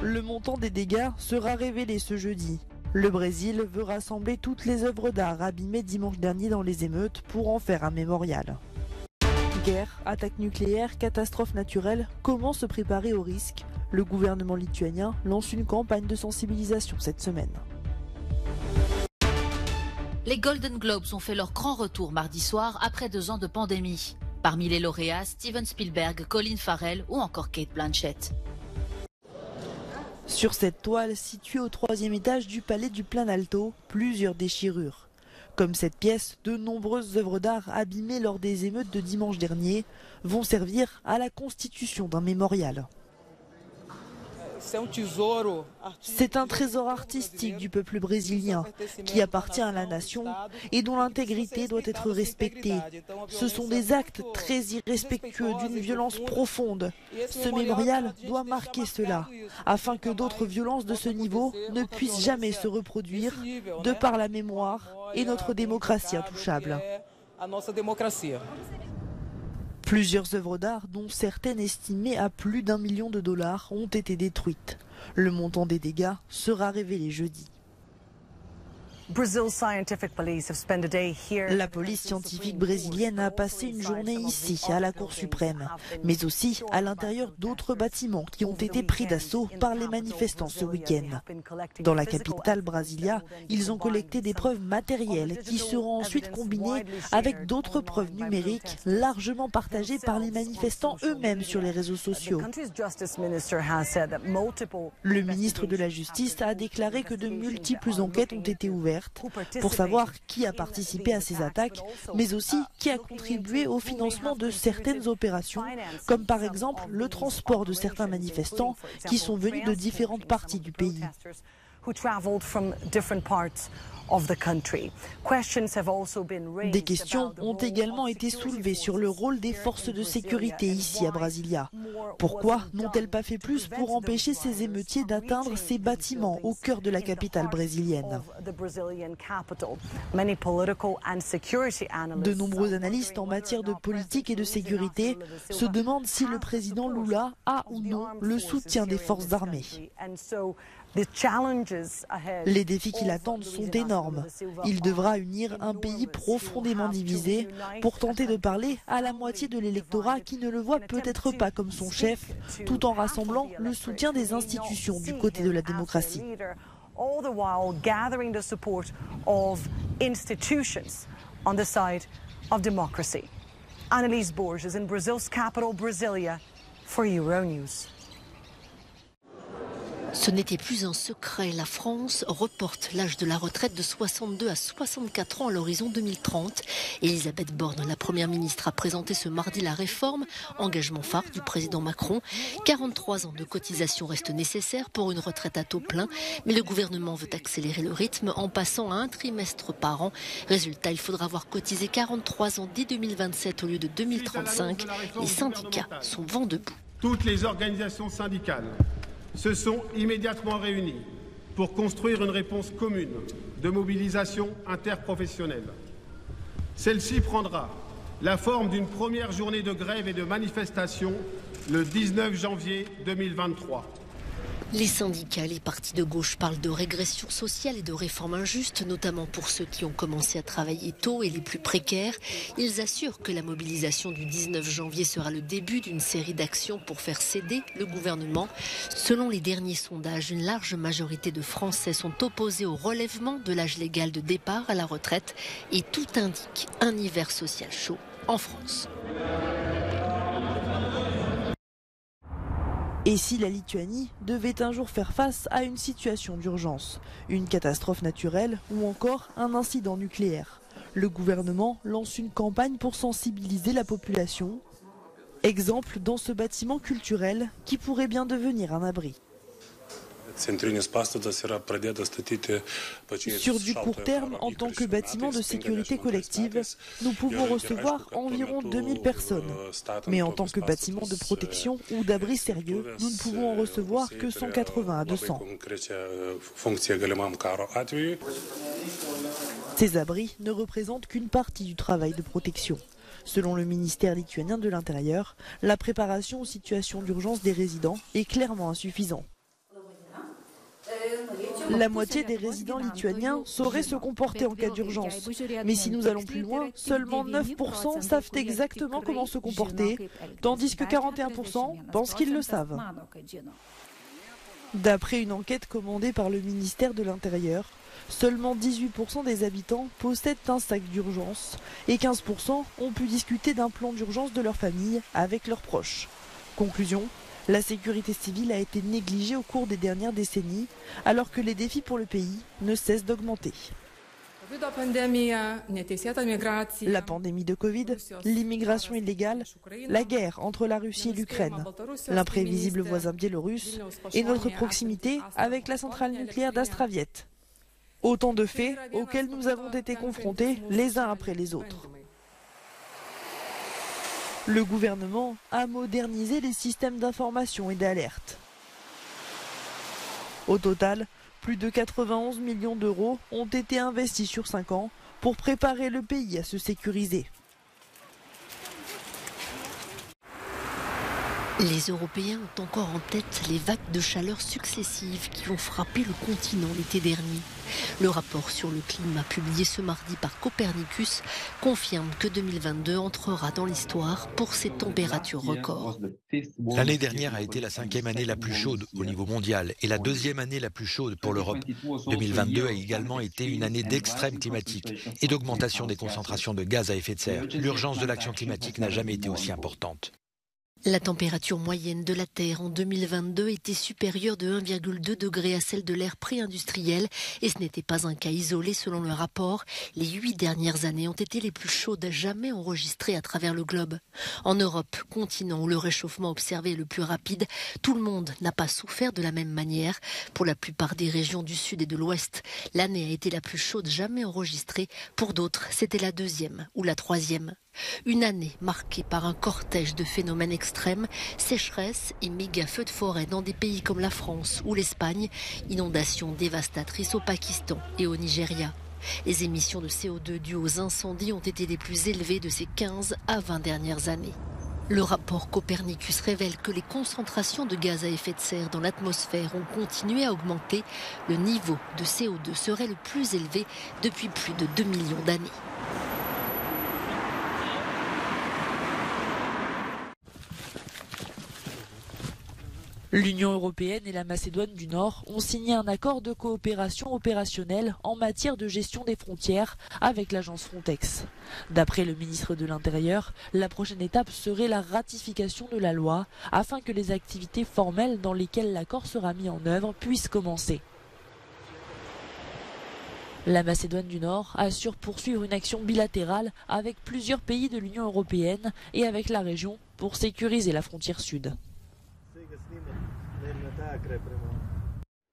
Le montant des dégâts sera révélé ce jeudi. Le Brésil veut rassembler toutes les œuvres d'art abîmées dimanche dernier dans les émeutes pour en faire un mémorial. Guerre, attaque nucléaire, catastrophe naturelle, comment se préparer au risque? Le gouvernement lituanien lance une campagne de sensibilisation cette semaine. Les Golden Globes ont fait leur grand retour mardi soir après 2 ans de pandémie. Parmi les lauréats, Steven Spielberg, Colin Farrell ou encore Cate Blanchett. Sur cette toile, située au 3e étage du palais du Planalto, plusieurs déchirures. Comme cette pièce, de nombreuses œuvres d'art abîmées lors des émeutes de dimanche dernier vont servir à la constitution d'un mémorial. C'est un trésor artistique du peuple brésilien qui appartient à la nation et dont l'intégrité doit être respectée. Ce sont des actes très irrespectueux d'une violence profonde. Ce mémorial doit marquer cela, afin que d'autres violences de ce niveau ne puissent jamais se reproduire, de par la mémoire et notre démocratie intouchable. Plusieurs œuvres d'art, dont certaines estimées à plus d'1 million de dollars, ont été détruites. Le montant des dégâts sera révélé jeudi. La police scientifique brésilienne a passé une journée ici, à la Cour suprême, mais aussi à l'intérieur d'autres bâtiments qui ont été pris d'assaut par les manifestants ce week-end. Dans la capitale Brasilia, ils ont collecté des preuves matérielles qui seront ensuite combinées avec d'autres preuves numériques largement partagées par les manifestants eux-mêmes sur les réseaux sociaux. Le ministre de la Justice a déclaré que de multiples enquêtes ont été ouvertes pour savoir qui a participé à ces attaques, mais aussi qui a contribué au financement de certaines opérations, comme par exemple le transport de certains manifestants qui sont venus de différentes parties du pays. Des questions ont également été soulevées sur le rôle des forces de sécurité ici à Brasilia. Pourquoi n'ont-elles pas fait plus pour empêcher ces émeutiers d'atteindre ces bâtiments au cœur de la capitale brésilienne? De nombreux analystes en matière de politique et de sécurité se demandent si le président Lula a ou non le soutien des forces armées. Les défis qui l'attendent sont énormes. Il devra unir un pays profondément divisé pour tenter de parler à la moitié de l'électorat qui ne le voit peut-être pas comme son chef, tout en rassemblant le soutien des institutions du côté de la démocratie. Annelise Borges in Brazil's capital, Brasilia, for Euronews. Ce n'était plus un secret. La France reporte l'âge de la retraite de 62 à 64 ans à l'horizon 2030. Elisabeth Borne, la première ministre, a présenté ce mardi la réforme, engagement phare du président Macron. 43 ans de cotisation restent nécessaires pour une retraite à taux plein, mais le gouvernement veut accélérer le rythme en passant à 1 trimestre par an. Résultat, il faudra avoir cotisé 43 ans dès 2027 au lieu de 2035. Les syndicats sont vent debout. Toutes les organisations syndicales se sont immédiatement réunis pour construire une réponse commune de mobilisation interprofessionnelle. Celle-ci prendra la forme d'une première journée de grève et de manifestation le 19 janvier 2023. Les syndicats, les partis de gauche parlent de régression sociale et de réformes injustes, notamment pour ceux qui ont commencé à travailler tôt et les plus précaires. Ils assurent que la mobilisation du 19 janvier sera le début d'une série d'actions pour faire céder le gouvernement. Selon les derniers sondages, une large majorité de Français sont opposés au relèvement de l'âge légal de départ à la retraite et tout indique un hiver social chaud en France. Et si la Lituanie devait un jour faire face à une situation d'urgence, une catastrophe naturelle ou encore un incident nucléaire? Le gouvernement lance une campagne pour sensibiliser la population. Exemple dans ce bâtiment culturel qui pourrait bien devenir un abri. Sur du court terme, en tant que bâtiment de sécurité collective, nous pouvons recevoir environ 2000 personnes. Mais en tant que bâtiment de protection ou d'abri sérieux, nous ne pouvons en recevoir que 180 à 200. Ces abris ne représentent qu'une partie du travail de protection. Selon le ministère lituanien de l'Intérieur, la préparation aux situations d'urgence des résidents est clairement insuffisante. La moitié des résidents lituaniens sauraient se comporter en cas d'urgence. Mais si nous allons plus loin, seulement 9% savent exactement comment se comporter, tandis que 41% pensent qu'ils le savent. D'après une enquête commandée par le ministère de l'Intérieur, seulement 18% des habitants possèdent un sac d'urgence et 15% ont pu discuter d'un plan d'urgence de leur famille avec leurs proches. Conclusion, la sécurité civile a été négligée au cours des dernières décennies, alors que les défis pour le pays ne cessent d'augmenter. La pandémie de Covid, l'immigration illégale, la guerre entre la Russie et l'Ukraine, l'imprévisible voisin biélorusse et notre proximité avec la centrale nucléaire d'Astraviet. Autant de faits auxquels nous avons été confrontés les uns après les autres. Le gouvernement a modernisé les systèmes d'information et d'alerte. Au total, plus de 91 millions d'euros ont été investis sur 5 ans pour préparer le pays à se sécuriser. Les Européens ont encore en tête les vagues de chaleur successives qui ont frappé le continent l'été dernier. Le rapport sur le climat publié ce mardi par Copernicus confirme que 2022 entrera dans l'histoire pour ses températures records. L'année dernière a été la 5e année la plus chaude au niveau mondial et la 2e année la plus chaude pour l'Europe. 2022 a également été une année d'extrême climatique et d'augmentation des concentrations de gaz à effet de serre. L'urgence de l'action climatique n'a jamais été aussi importante. La température moyenne de la Terre en 2022 était supérieure de 1,2 degré à celle de l'ère pré-industrielle et ce n'était pas un cas isolé selon le rapport. Les 8 dernières années ont été les plus chaudes jamais enregistrées à travers le globe. En Europe, continent où le réchauffement observé est le plus rapide, tout le monde n'a pas souffert de la même manière. Pour la plupart des régions du sud et de l'ouest, l'année a été la plus chaude jamais enregistrée. Pour d'autres, c'était la 2e ou la 3e. Une année marquée par un cortège de phénomènes extrêmes, sécheresse et méga feux de forêt dans des pays comme la France ou l'Espagne, inondations dévastatrices au Pakistan et au Nigeria. Les émissions de CO2 dues aux incendies ont été les plus élevées de ces 15 à 20 dernières années. Le rapport Copernicus révèle que les concentrations de gaz à effet de serre dans l'atmosphère ont continué à augmenter. Le niveau de CO2 serait le plus élevé depuis plus de 2 millions d'années. L'Union européenne et la Macédoine du Nord ont signé un accord de coopération opérationnelle en matière de gestion des frontières avec l'agence Frontex. D'après le ministre de l'Intérieur, la prochaine étape serait la ratification de la loi afin que les activités formelles dans lesquelles l'accord sera mis en œuvre puissent commencer. La Macédoine du Nord assure poursuivre une action bilatérale avec plusieurs pays de l'Union européenne et avec la région pour sécuriser la frontière sud.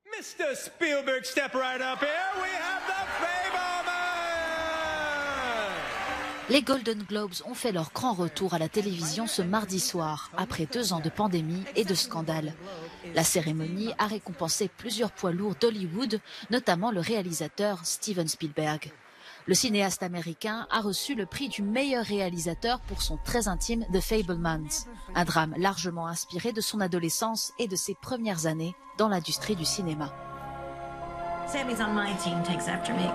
Mr. Spielberg, step right up here. We have the Fableman. Les Golden Globes ont fait leur grand retour à la télévision ce mardi soir, après 2 ans de pandémie et de scandales. La cérémonie a récompensé plusieurs poids lourds d'Hollywood, notamment le réalisateur Steven Spielberg. Le cinéaste américain a reçu le prix du meilleur réalisateur pour son très intime The Fabelmans, un drame largement inspiré de son adolescence et de ses premières années dans l'industrie du cinéma. Sammy's on my team, takes after me.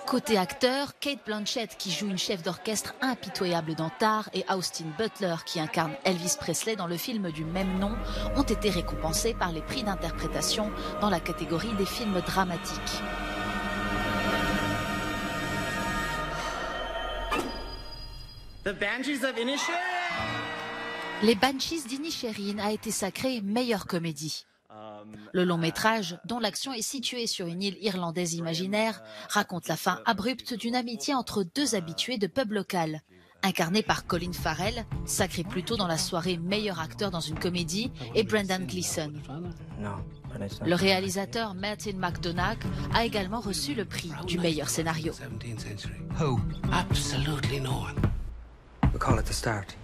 Côté acteur, Cate Blanchett qui joue une chef d'orchestre impitoyable dans Tar et Austin Butler qui incarne Elvis Presley dans le film du même nom ont été récompensés par les prix d'interprétation dans la catégorie des films dramatiques. Les Banshees d'Inisherin a été sacré meilleure comédie. Le long métrage, dont l'action est située sur une île irlandaise imaginaire, raconte la fin abrupte d'une amitié entre 2 habitués de pub local. Incarné par Colin Farrell, sacré plus tôt dans la soirée meilleur acteur dans une comédie, et Brendan Gleeson. Le réalisateur Martin McDonagh a également reçu le prix du meilleur scénario. Who? Absolutely no one. We call it the start.